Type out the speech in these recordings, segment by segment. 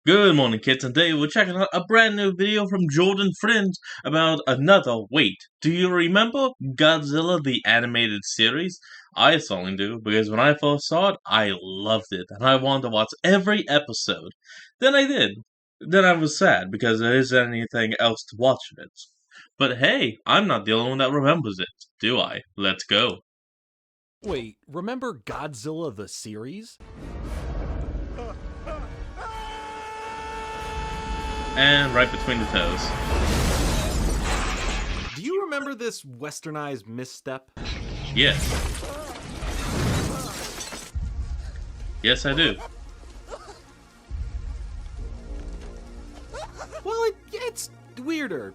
Good morning, kids, and today we're checking out a brand new video from Jordan Friends about another wait. Do you remember Godzilla the animated series? I certainly do, because when I first saw it, I loved it, and I wanted to watch every episode. Then I did. Then I was sad, because there isn't anything else to watch of it. But hey, I'm not the only one that remembers it, do I? Let's go. Wait, remember Godzilla the series? And right between the toes. Do you remember this westernized misstep? Yes. Yes, I do. Well, it's weirder.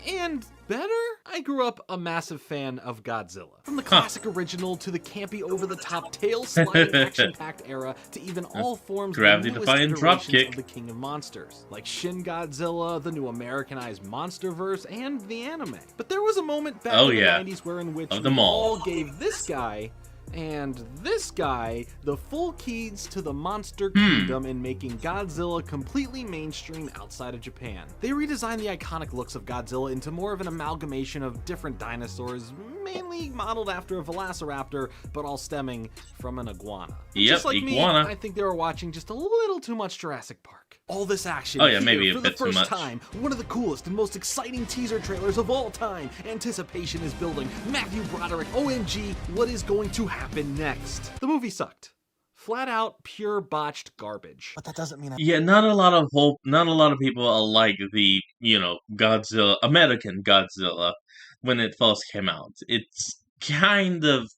And better? I grew up a massive fan of Godzilla. From the classic original to the campy over-the-top tail-sliding action-packed era to even all forms of the newest Gravity-defying iterations dropkick. of the King of Monsters, like Shin Godzilla, the new Americanized Monsterverse, and the anime. But there was a moment back in the 90s wherein which we all gave this guy and this guy the full keys to the monster kingdom in making Godzilla completely mainstream outside of Japan. They redesigned the iconic looks of Godzilla into more of an amalgamation of different dinosaurs, mainly modeled after a velociraptor, but all stemming from an iguana. Yep, Just like iguana. me, I think they were watching just a little too much Jurassic Park. All this action Oh yeah, here maybe a for the bit too first much. time. One of the coolest and most exciting teaser trailers of all time. Anticipation is building. Matthew Broderick, OMG, what is going to happen next? The movie sucked. Flat out, pure botched garbage. But that doesn't mean Yeah, not a lot of people are like the, Godzilla, American Godzilla, when it first came out. It's kind of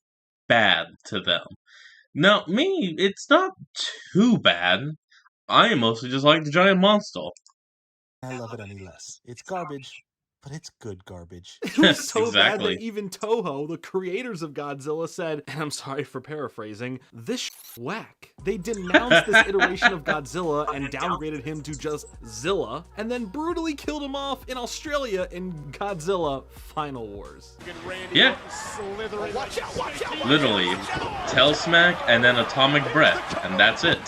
bad to them. Now, me, it's not too bad. I mostly just like the giant monster. I love it any less. It's garbage, but it's good garbage. It was so bad Exactly. that even Toho, the creators of Godzilla, said, and I'm sorry for paraphrasing, this whack. They denounced this iteration of Godzilla and downgraded him to just Zilla, and then brutally killed him off in Australia in Godzilla Final Wars. Yeah. Literally. Tail smack and then atomic breath, and that's it.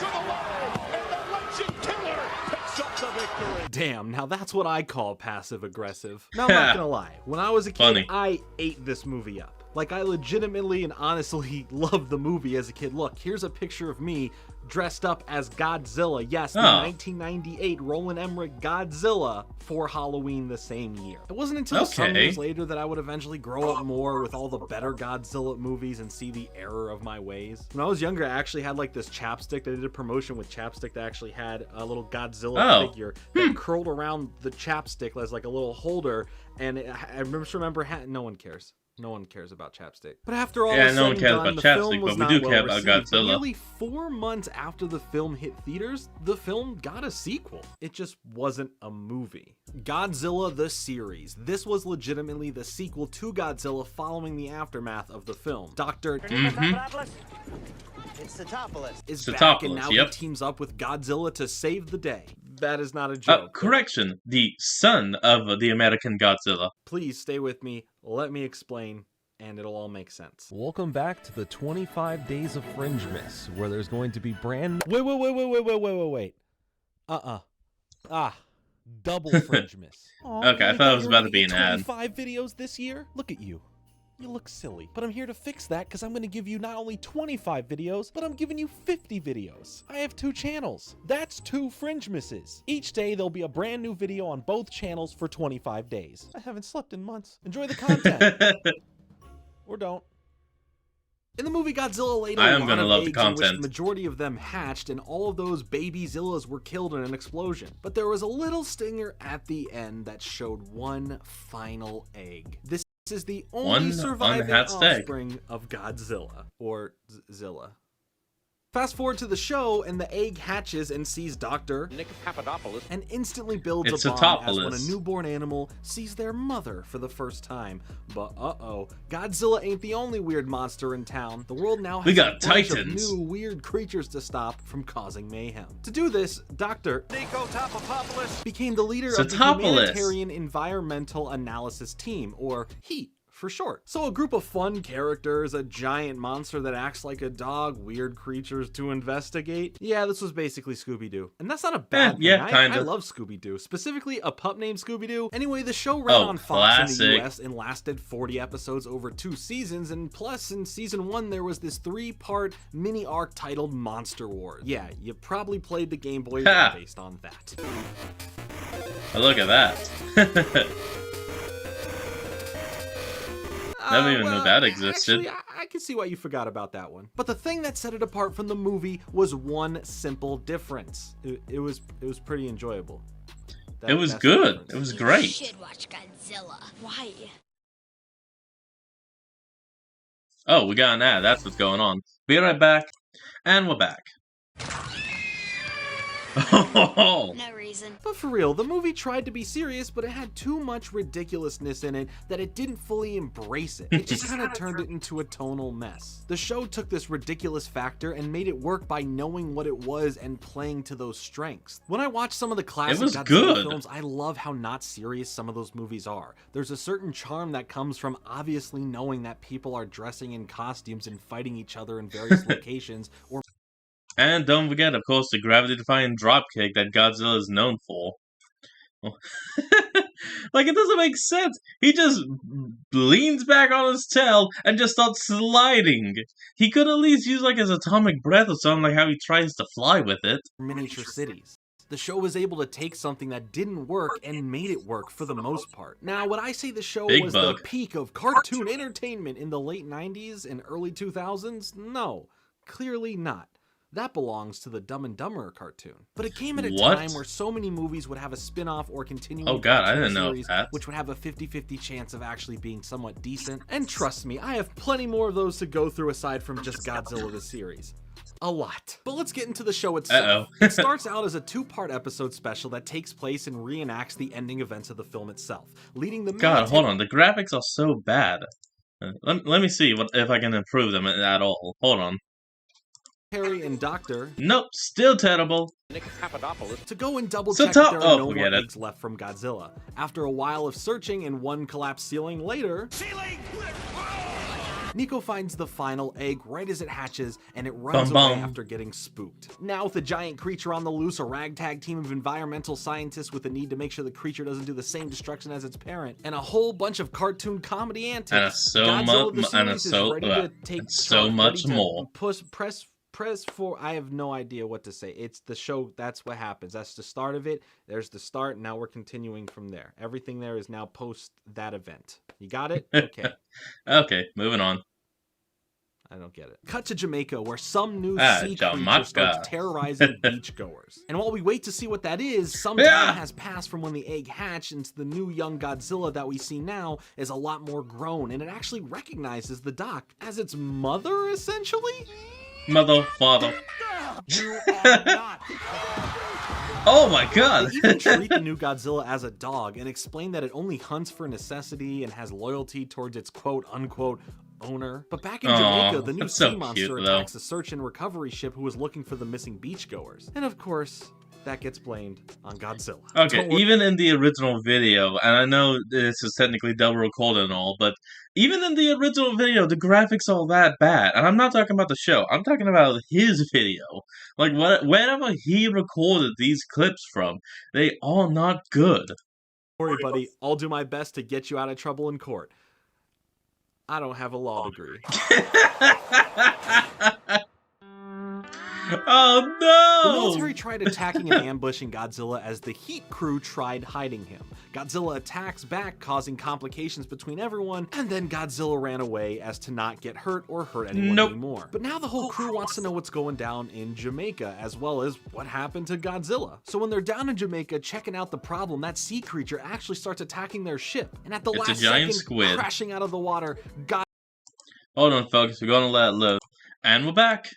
Damn, now that's what I call passive-aggressive. Now, I'm not gonna lie, when I was a kid, Funny. I ate this movie up. Like, I legitimately and honestly loved the movie as a kid. Look, here's a picture of me dressed up as Godzilla. Yes, the 1998 Roland Emmerich Godzilla for Halloween the same year. It wasn't until some years later that I would eventually grow up more with all the better Godzilla movies and see the error of my ways. When I was younger, I actually had like this chapstick. They did a promotion with chapstick that actually had a little Godzilla figure that curled around the chapstick as like a little holder. And I remember no one cares. No one cares about chapstick. But after all is said and done, the film was not well received. But nearly 4 months after the film hit theaters, the film got a sequel. It just wasn't a movie. Godzilla the series. This was legitimately the sequel to Godzilla following the aftermath of the film. Dr. It's Satopolis. Is back and now he teams up with Godzilla to save the day. That is not a joke. Correction, the son of the American Godzilla. Please stay with me. Let me explain, and it'll all make sense. Welcome back to the 25 Days of Fringemas, where there's going to be brand... Wait. Double Fringemas. Okay, I thought it was about to be an ad. 25 videos this year? Look at you. You look silly. But I'm here to fix that because I'm going to give you not only 25 videos, but I'm giving you 50 videos. I have 2 channels. That's 2 Fringemasses. Each day there'll be a brand new video on both channels for 25 days. I haven't slept in months. Enjoy the content. Or don't. In the movie, Godzilla laid a lot of eggs in which the majority of them hatched, and all of those baby Zillas were killed in an explosion. But there was a little stinger at the end that showed one final egg. This is the only surviving offspring of Godzilla, or Zilla. Fast forward to the show, and the egg hatches and sees Dr. Nick Papadopoulos and instantly builds a bond as when a newborn animal sees their mother for the first time. But Godzilla ain't the only weird monster in town. The world now has a bunch of new weird creatures to stop from causing mayhem. To do this, Dr. Nico Topopopoulos became the leader of the Humanitarian Environmental Analysis Team, or HEAT for short. So a group of fun characters, a giant monster that acts like a dog, weird creatures to investigate. Yeah, this was basically Scooby-Doo. And that's not a bad thing. Yeah, I kinda. love Scooby-Doo, specifically a pup named Scooby-Doo. Anyway, the show ran on Fox in the US and lasted 40 episodes over 2 seasons, and plus in season 1 there was this 3-part mini arc titled Monster Wars. Yeah, you probably played the Game Boy based on that. Oh, look at that. Never even knew that existed. Actually, I can see why you forgot about that one. But the thing that set it apart from the movie was one simple difference. It was pretty enjoyable. It was good. It was great. You should watch Godzilla. Why? Oh, we got an ad. That's what's going on. Be right back. And we're back. Oh. No reason. But for real, the movie tried to be serious, but it had too much ridiculousness in it that it didn't fully embrace it. It just kind of turned it into a tonal mess. The show took this ridiculous factor and made it work by knowing what it was and playing to those strengths. When I watch some of the classic Godzilla films, I love how not serious some of those movies are. There's a certain charm that comes from obviously knowing that people are dressing in costumes and fighting each other in various locations, or And don't forget, of course, the gravity-defying dropkick that Godzilla is known for. Like, it doesn't make sense. He just leans back on his tail and just starts sliding. He could at least use, like, his atomic breath or something, like how he tries to fly with it. Miniature cities. The show was able to take something that didn't work and made it work for the most part. Now, would I say the show was the peak of cartoon entertainment in the late 90s and early 2000s? No, clearly not. That belongs to the Dumb and Dumber cartoon. But it came at a time where so many movies would have a spin-off or continuing I didn't know series, that. which would have a 50-50 chance of actually being somewhat decent. And trust me, I have plenty more of those to go through aside from just Godzilla the series. A lot. But let's get into the show itself. It starts out as a 2-part episode special that takes place and reenacts the ending events of the film itself, leading the hold on. The graphics are so bad. Let me see if I can improve them at all. Hold on. Harry and Doctor. Nope, still terrible. To go and double check that there are no more eggs left from Godzilla. After a while of searching and one collapsed ceiling later, Nico finds the final egg right as it hatches, and it runs away after getting spooked. Now with a giant creature on the loose, a ragtag team of environmental scientists with a need to make sure the creature doesn't do the same destruction as its parent, and a whole bunch of cartoon comedy antics. So much more. Press for, I have no idea what to say. It's the show, that's what happens. That's the start of it. There's the start, now we're continuing from there. Everything there is now post that event. You got it? Okay. Okay, moving on. I don't get it. Cut to Jamaica, where some new sea creature starts terrorizing beachgoers. And while we wait to see what that is, some time has passed from when the egg hatched into the new young Godzilla that we see now is a lot more grown, and it actually recognizes the doc as its mother, essentially? Mother, father. You are not. Oh my god! They even treat the new Godzilla as a dog and explain that it only hunts for necessity and has loyalty towards its quote-unquote owner. But back in Jamaica, the new sea monster attacks a search and recovery ship who was looking for the missing beachgoers. And of course, that gets blamed on Godzilla. Okay, even in the original video, and I know this is technically double recorded and all, but even in the original video, the graphics are that bad. And I'm not talking about the show, I'm talking about his video. Like, wherever he recorded these clips from, they are not good. Don't worry, buddy, I'll do my best to get you out of trouble in court. I don't have a law degree. Oh no! The military tried attacking and ambushing Godzilla as the Heat crew tried hiding him. Godzilla attacks back, causing complications between everyone, and then Godzilla ran away as to not get hurt or hurt anyone anymore. But now the whole crew wants to know what's going down in Jamaica, as well as what happened to Godzilla. So when they're down in Jamaica checking out the problem, that sea creature actually starts attacking their ship, and at the last second, crashing out of the water, Hold on, folks, we're gonna let it load. And we're back.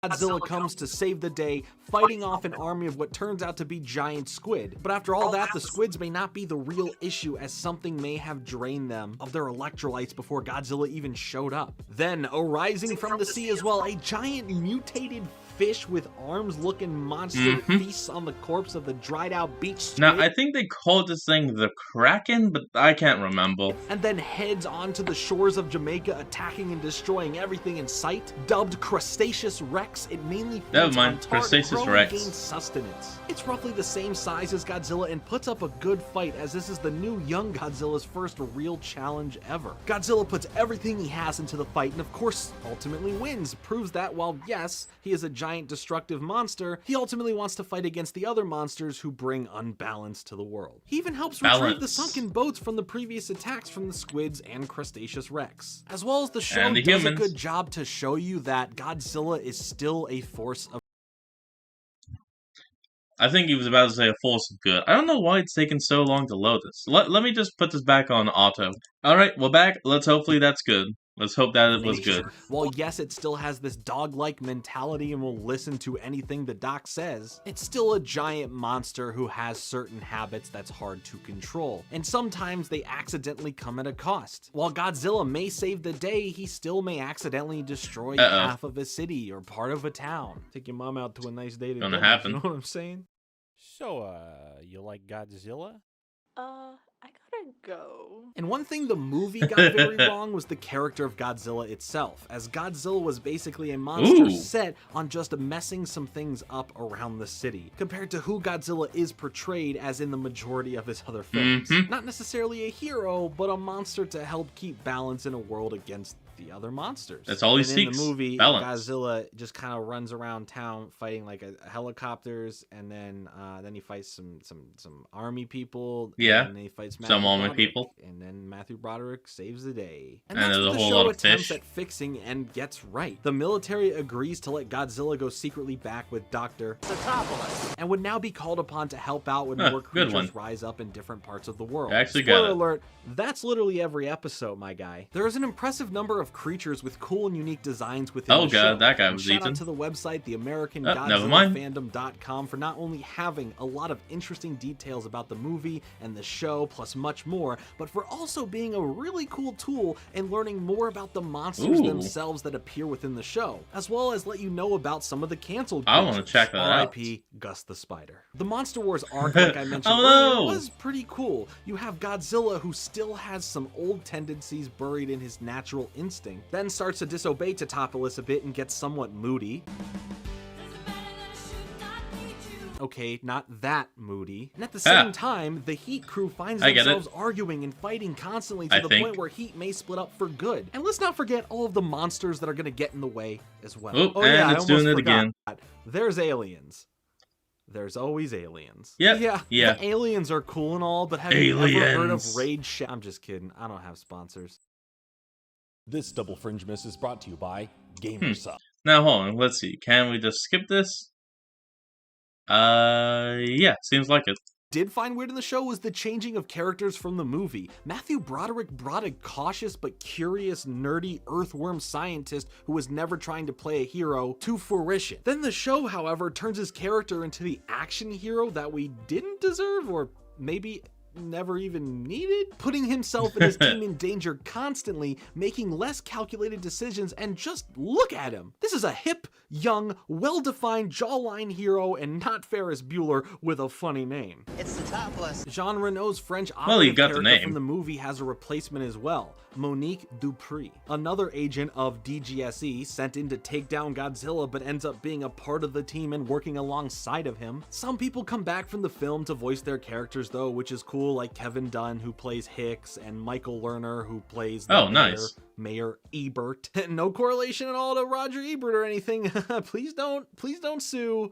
Godzilla comes to save the day, fighting off an army of what turns out to be giant squid. But after all that, the squids may not be the real issue, as something may have drained them of their electrolytes before Godzilla even showed up. Then, arising from the sea as well, a giant mutated fish with arms-looking monster feasts on the corpse of the dried-out beach squid. Now, I think they called this thing the Kraken, but I can't remember. And then heads onto the shores of Jamaica, attacking and destroying everything in sight. Dubbed Crustaceous Rex, it mainly feeds on Crustaceous Rex. gain sustenance. It's roughly the same size as Godzilla and puts up a good fight, as this is the new young Godzilla's first real challenge ever. Godzilla puts everything he has into the fight and of course ultimately wins. Proves that while yes, he is a giant destructive monster, he ultimately wants to fight against the other monsters who bring unbalance to the world. He even helps retrieve the sunken boats from the previous attacks from the squids and Crustaceous Rex. As well as the show does a good job to show you that Godzilla is still a force of... I think he was about to say a force of good. I don't know why it's taken so long to load this. Let me just put this back on auto. Alright, we're back. Hopefully that's good. Let's hope that it was good. While yes, it still has this dog-like mentality and will listen to anything the doc says, it's still a giant monster who has certain habits that's hard to control, and sometimes they accidentally come at a cost. While Godzilla may save the day, he still may accidentally destroy half of a city or part of a town. Take your mom out to a nice date. Gonna happen. You know what I'm saying? So, you like Godzilla? I gotta go. And one thing the movie got very wrong was the character of Godzilla itself, as Godzilla was basically a monster set on just messing some things up around the city, compared to who Godzilla is portrayed as in the majority of his other films. Not necessarily a hero, but a monster to help keep balance in a world against the other monsters. That's all he seeks. In the movie, Godzilla just kind of runs around town fighting like helicopters, and then he fights some army people. Yeah. And then he fights some army people. And then Matthew Broderick saves the day. And that's there's what a the whole show lot of attempts fish. at fixing and gets right. The military agrees to let Godzilla go secretly back with Dr. Satopolis, and would now be called upon to help out when more creatures rise up in different parts of the world. Actually Spoiler got it. alert, that's literally every episode, my guy. There is an impressive number of creatures with cool and unique designs within the show. That guy was Shout eaten. out to the website, Never mind. theamericangodzillafandom.com, for not only having a lot of interesting details about the movie and the show, plus much more, but for also being a really cool tool and learning more about the monsters themselves that appear within the show, as well as let you know about some of the canceled creatures. I want to check that out. R.I.P. Gus the Spider. The Monster Wars arc, like I mentioned earlier, was pretty cool. You have Godzilla, who still has some old tendencies buried in his natural instinct, then starts to disobey Tatopolis a bit and gets somewhat moody. Okay, not that moody. And at the same time, the Heat crew finds themselves arguing and fighting constantly to the point where Heat may split up for good. And let's not forget all of the monsters that are going to get in the way as well. And it's doing it again. There's aliens. There's always aliens. Yeah. The aliens are cool and all, but have you ever heard of Raid Shadow? I'm just kidding. I don't have sponsors. This Double Fringe Miss is brought to you by Gamersop. Now hold on, let's see. Can we just skip this? Yeah, seems like it. Did find weird in the show was the changing of characters from the movie. Matthew Broderick brought a cautious but curious, nerdy earthworm scientist who was never trying to play a hero to fruition. Then the show, however, turns his character into the action hero that we didn't deserve, or maybe never even needed, putting himself and his team in danger constantly, making less calculated decisions, and just look at him. This is a hip, young, well-defined jawline hero and not Ferris Bueller with a funny name. It's the topless. Jean Reno's French he got character the name from the movie has a replacement as well, Monique Dupree, another agent of DGSE sent in to take down Godzilla but ends up being a part of the team and working alongside of him. Some people come back from the film to voice their characters though, which is cool, like Kevin Dunn, who plays Hicks, and Michael Lerner, who plays the Mayor Ebert. No correlation at all to Roger Ebert or anything. Please don't sue.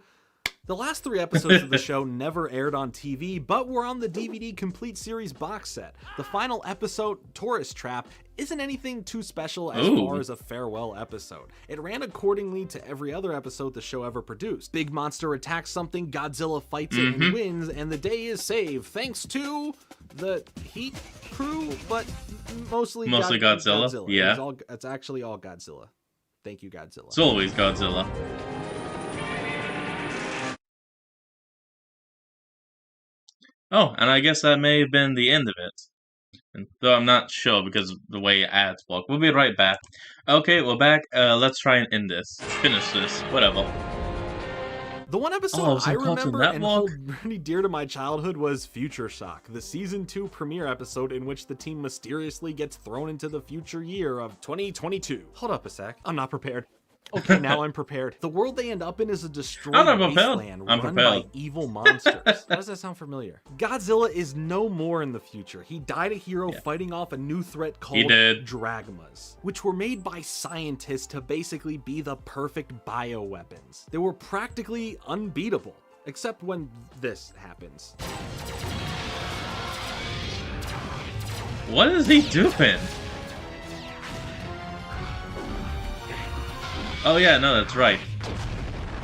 The last 3 episodes of the show never aired on TV, but were on the DVD complete series box set. The final episode, Tourist Trap, isn't anything too special as far as a farewell episode. It ran accordingly to every other episode the show ever produced. Big monster attacks something, Godzilla fights it and wins, and the day is saved thanks to the Heat crew, but mostly Godzilla. Yeah. It's actually all Godzilla. Thank you, Godzilla. It's always Godzilla. Oh, and I guess that may have been the end of it. Though I'm not sure because of the way ads work. We'll be right back. Okay, we're back. Let's try and end this. Finish this. Whatever. The one episode Oh, it was I on Cartoon remember and Network? hold pretty dear to my childhood was Future Shock, the season 2 premiere episode in which the team mysteriously gets thrown into the future year of 2022. Hold up a sec. I'm not prepared. Okay, now I'm prepared. The world they end up in is a destroyed I'm not prepared. wasteland I'm run prepared. by evil monsters. How does that sound familiar? Godzilla is no more in the future. He died a hero fighting off a new threat called Dragmas, which were made by scientists to basically be the perfect bioweapons. They were practically unbeatable, except when this happens. What is he doing? Oh yeah, no, that's right.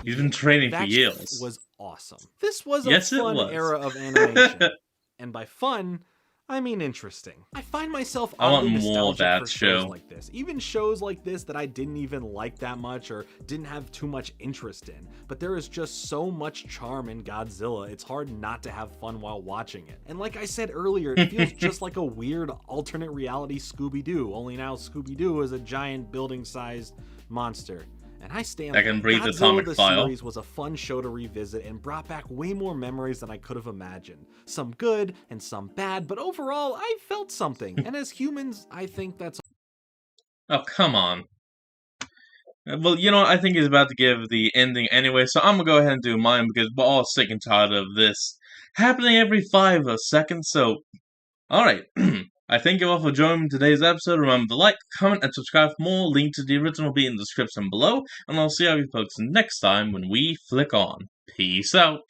He's been training for years. Was awesome. This was a fun era of animation. And by fun, I mean interesting. I find myself oddly nostalgic for shows like this. Even shows like this that I didn't even like that much or didn't have too much interest in. But there is just so much charm in Godzilla, it's hard not to have fun while watching it. And like I said earlier, it feels just like a weird alternate reality Scooby-Doo, only now Scooby-Doo is a giant building-sized monster. And I stand that can breathe Godzilla atomic the fire. series was a fun show to revisit and brought back way more memories than I could have imagined. Some good and some bad, but overall I felt something. And as humans, I think that's... Oh, come on. Well, you know, I think he's about to give the ending anyway, so I'm gonna go ahead and do mine because we're all sick and tired of this happening every 5 seconds, so... Alright. I thank you all for joining today's episode. Remember to like, comment, and subscribe for more. Link to the original will be in the description below. And I'll see all you folks next time when we flick on. Peace out.